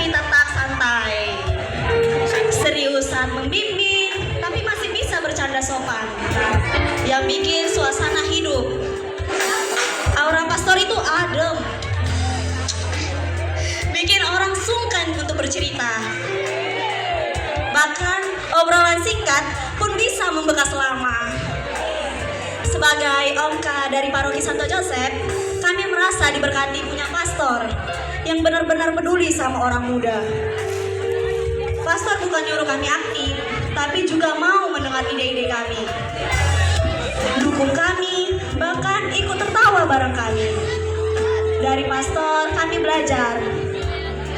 tapi tetap santai. Seriusan membimbing, tapi masih bisa bercanda sopan. Yang bikin suasana hidup. Aura pastor itu adem. Bikin orang sungkan untuk bercerita. Bahkan obrolan singkat pun bisa membekas lama. Sebagai Omka dari Paroki Santo Joseph, kami merasa diberkati punya pastor yang benar-benar peduli sama orang muda. Pastor bukan nyuruh kami aktif, tapi juga mau mendengar ide-ide kami. Dukung kami, bahkan ikut tertawa bareng kami. Dari pastor kami belajar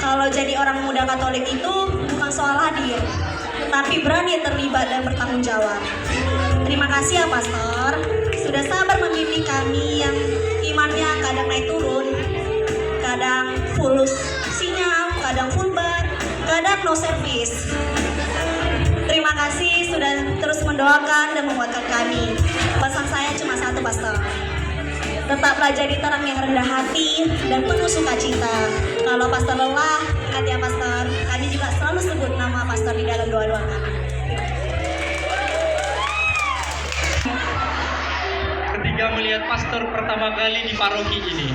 kalau jadi orang muda Katolik itu bukan soal hadir, tapi berani terlibat dan bertanggung jawab. Terima kasih ya pastor, sudah sabar membimbing kami yang imannya kadang naik turun, kadang full sinyal, kadang full bar, kadang no service. Terima kasih sudah terus mendoakan dan menguatkan kami. Pesan saya cuma satu pastor, tetaplah jadi terang yang rendah hati dan penuh sukacita. Kalau pastor lelah, ingat ya pastor, kami juga selalu sebut nama pastor di dalam doa-doa kami. Ketika melihat pastor pertama kali di paroki ini,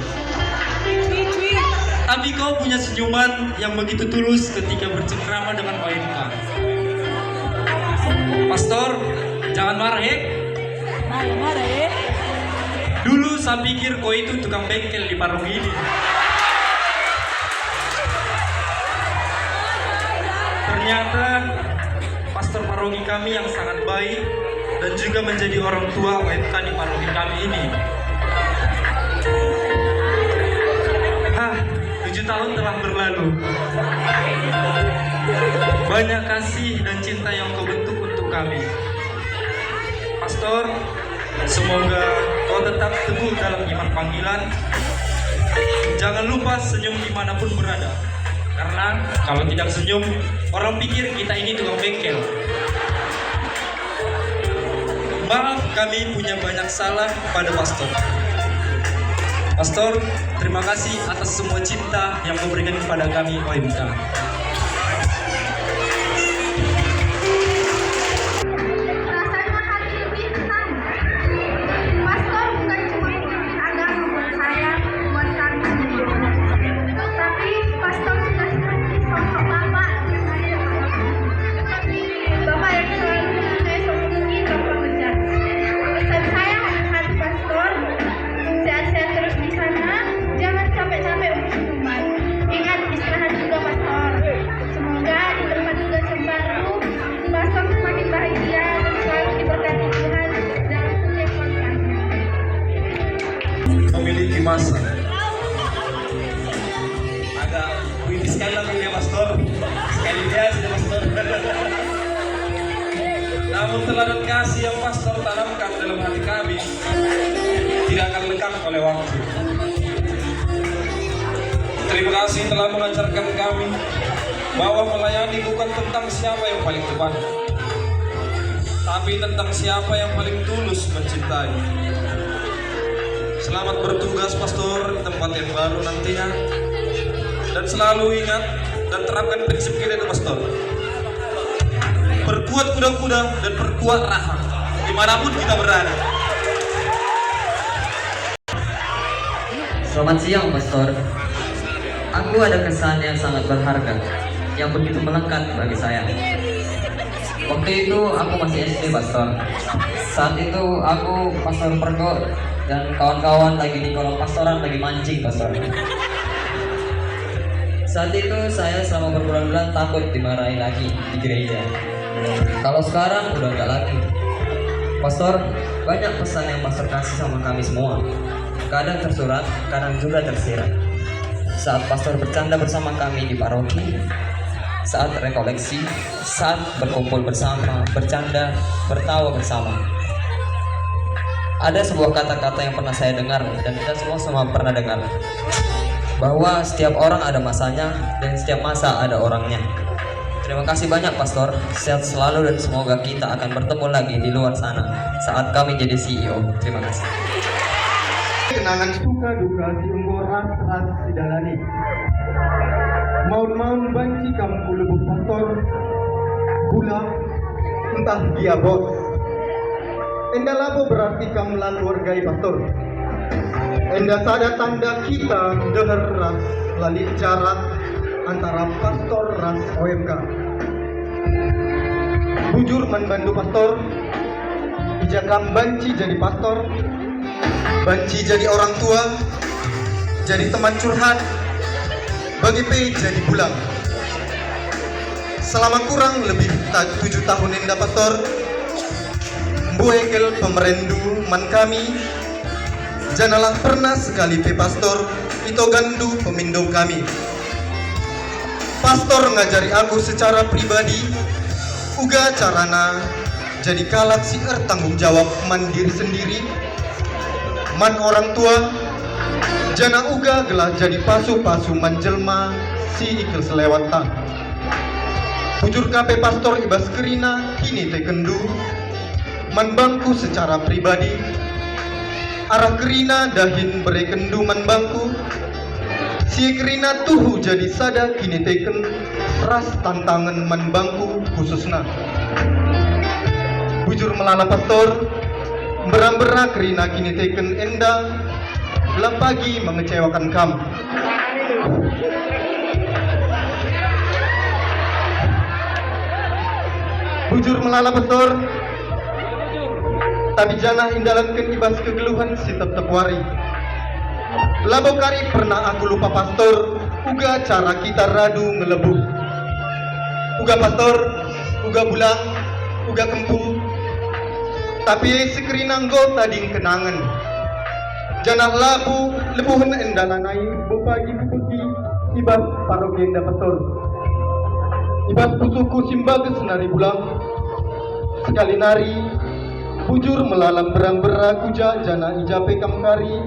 tapi kau punya senyuman yang begitu tulus ketika bercengkrama dengan OMK. Pastor, jangan marah ya. Marah ya. Dulu saya pikir kau itu tukang bengkel di paroki ini. Ternyata pastor paroki kami yang sangat baik dan juga menjadi orang tua OMK di paroki kami ini. 7 tahun telah berlalu. Banyak kasih dan cinta yang kau bentuk untuk kami. Pastor, semoga kau tetap teguh dalam iman panggilan. Jangan lupa senyum dimanapun berada. Karena kalau tidak senyum, orang pikir kita ini tukang bengkel. Maaf, kami punya banyak salah pada pastor. Pastor, terima kasih atas semua cinta yang kau berikan kepada kami OMK. Rasanya hati lebih tenang. Pastor bukan cuma pemimpin agama buat saya, buat kami sendiri. Tapi pastor sudah seperti sosok bapak yang ada di kami. Bapak yang selalu mempunyai sosok tinggi tanpa kejar. Pesan saya untuk hati pastor, sehat-sehat terus di sana, jangan capek-capek untuk senyuman. Ingat istirahat juga pastor. Semoga di tempat tugas yang baru, pastor semakin bahagia dan selalu diberkati Tuhan dalam setiap langkahnya. Memiliki masa. Agak wih sekali lagi ya pastor. Sekali dia sudah pastor. Namun teladan kasih yang pastor tanamkan dalam hati kami tidak akan lekang oleh waktu. Terima kasih telah mengajarkan kami bahwa melayani bukan tentang siapa yang paling tepat, tapi tentang siapa yang paling tulus mencintai. Selamat bertugas pastor di tempat yang baru nantinya, dan selalu ingat dan terapkan prinsip kita itu pastor. Perkuat kuda-kuda dan perkuat rahang dimanapun kita berada. Selamat siang, Pastor. Aku ada kesan yang sangat berharga, yang begitu melekat bagi saya. Waktu itu aku masih SD, Pastor. Saat itu aku, Pastor Pergo, dan kawan-kawan lagi di kolam pastoran lagi mancing, Pastor. Saat itu saya selama berbulan-bulan takut dimarahi lagi di gereja. Kalau sekarang udah enggak lagi. Pastor, banyak pesan yang Pastor kasih sama kami semua. Kadang tersurat, kadang juga tersirat. Saat pastor bercanda bersama kami di paroki, saat rekoleksi, saat berkumpul bersama, bercanda, bertawa bersama. Ada sebuah kata-kata yang pernah saya dengar dan kita semua pernah dengar, bahwa setiap orang ada masanya dan setiap masa ada orangnya. Terima kasih banyak pastor, sehat selalu dan semoga kita akan bertemu lagi di luar sana saat kami jadi CEO. Terima kasih. Kenangan suka duka si unggoran ras si dalani. Maun-maun banci kamu kulubuh pastor, bulan, entah dia bos. Enda labo berarti kamu lalu wargai pastor. Enda sada tanda kita deher ras lali jarak antara pastor ras OMK. Bujur membantu pastor, ijakam banci jadi pastor, banci jadi orang tua, jadi teman curhat, bagi P jadi pulang. Selama kurang lebih 7 tahun enda pastor, buekel pemerendu man kami, janalah pernah sekali P pastor, itu gandu pemindo kami. Pastor ngajari aku secara pribadi, uga carana jadi kalak si tanggung jawab mandiri sendiri, man orang tua, jana uga gelah jadi pasu-pasu menjelma si ikil selewatan. Bujur kape pastor ibas kerina kini tekendu manbangku secara pribadi. Arah kerina dahin berekendu manbangku. Si kerina tuhu jadi sada kini teken ras tantangan manbangku khususna. Bujur melala pastor berang-berang kerina kini teken enda gelap pagi mengecewakan kamu. Bujur melala pastor, tapi janah indalankan ibas kegeluhan si tetep wari. Labo kari pernah aku lupa pastor, uga cara kita radu ngelebuh. Uga pastor, uga bulang, uga kempu, tapi sekerinanggo tading kenangan. Janah labu lebuhan endalanai bupagi bubuki ibas parogenda pastor. Ibas pusuku simbaga senari bulang, sekali nari bujur melalam berang-berang kuja jana ijape kamkari.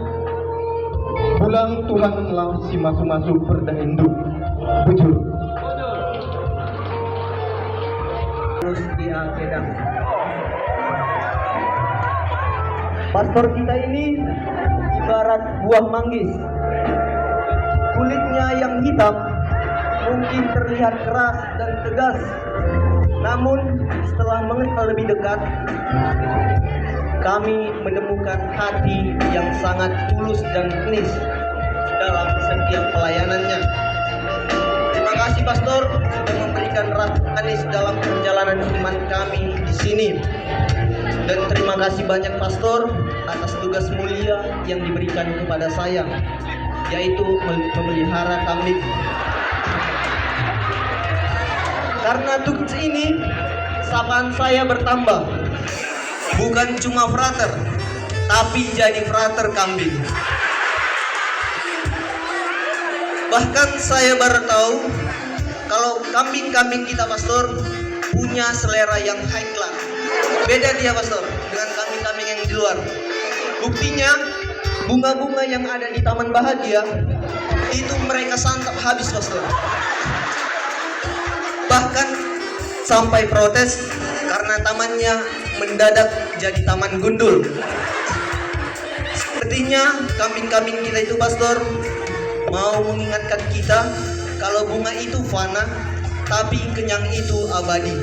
Bulang Tuhan lah si masu-masu perdahindu. Bujur. Terus dia kedang. Pastor kita ini ibarat buah manggis. Kulitnya yang hitam mungkin terlihat keras dan tegas. Namun setelah mengenal lebih dekat, kami menemukan hati yang sangat tulus dan kenis dalam setiap pelayanannya. Terima kasih Pastor sudah memberikan rasa manis dalam perjalanan iman kami di sini. Dan terima kasih banyak Pastor atas tugas mulia yang diberikan kepada saya, yaitu memelihara kambing. Karena tugas ini, sapaan saya bertambah. Bukan cuma frater, tapi jadi frater kambing. Bahkan saya baru tahu kalau kambing-kambing kita Pastor punya selera yang high class. Beda dia Pastor dengan kambing-kambing yang di luar. Buktinya bunga-bunga yang ada di Taman Bahagia itu mereka santap habis Pastor. Bahkan sampai protes karena tamannya mendadak jadi taman gundul. Sepertinya kambing-kambing kita itu Pastor mau mengingatkan kita kalau bunga itu fana, tapi kenyang itu abadi.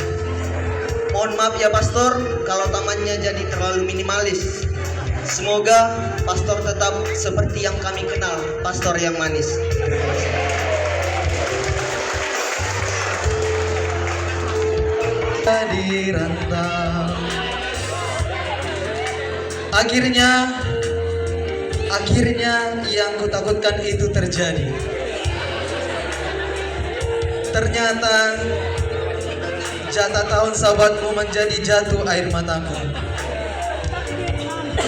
Mohon maaf ya Pastor kalau tamannya jadi terlalu minimalis. Semoga Pastor tetap seperti yang kami kenal, Pastor yang manis. Di rantau, akhirnya yang kutakutkan itu terjadi. Ternyata jatah tahun sahabatmu menjadi jatuh air mataku.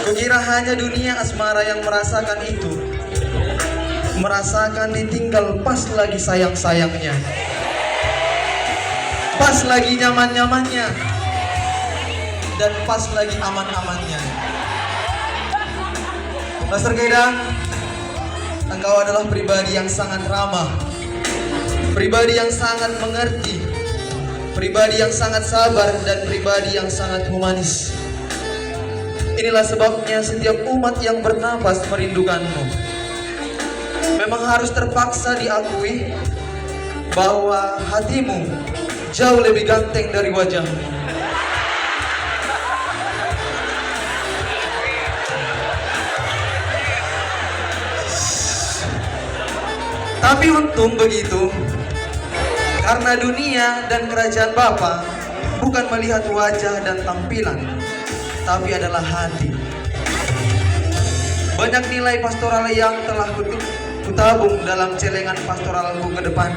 Kukira hanya dunia asmara yang merasakan itu, merasakan ditinggal pas lagi sayang-sayangnya, pas lagi nyaman-nyamannya, dan pas lagi aman-amannya. Pastor Gedang, engkau adalah pribadi yang sangat ramah, pribadi yang sangat mengerti, pribadi yang sangat sabar, dan pribadi yang sangat humanis. Inilah sebabnya setiap umat yang bernafas merindukanmu. Memang harus terpaksa diakui, bahwa hatimu jauh lebih ganteng dari wajahmu. Tapi untung begitu, karena dunia dan kerajaan Bapa bukan melihat wajah dan tampilan, tapi adalah hati. Banyak nilai pastoral yang telah kutabung dalam celengan pastoralku ke depan.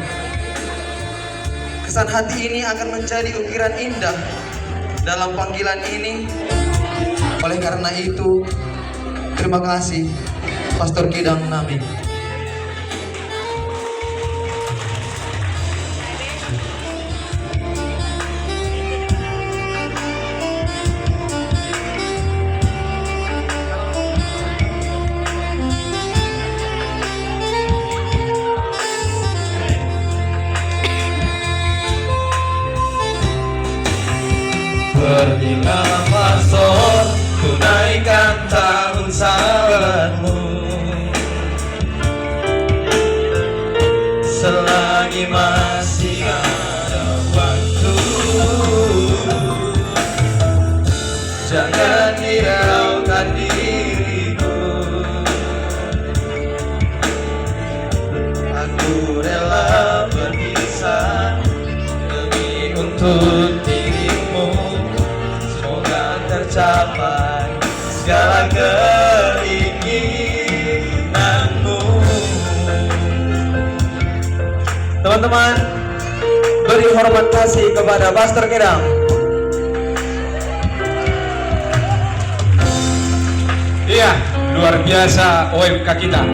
Kesan hati ini akan menjadi ukiran indah dalam panggilan ini. Oleh karena itu, terima kasih Pastor Kidang Nabi. Pergilah pastor, tunaikan tahun sabarmu. Selagi masih ada waktu, jangan hiraukan diriku. Aku rela berpisah demi untuk dirimu. Tercapai segala keinginanmu. Teman-teman, beri hormat kasih kepada Pastor Kidang. Iya, luar biasa OMK kita.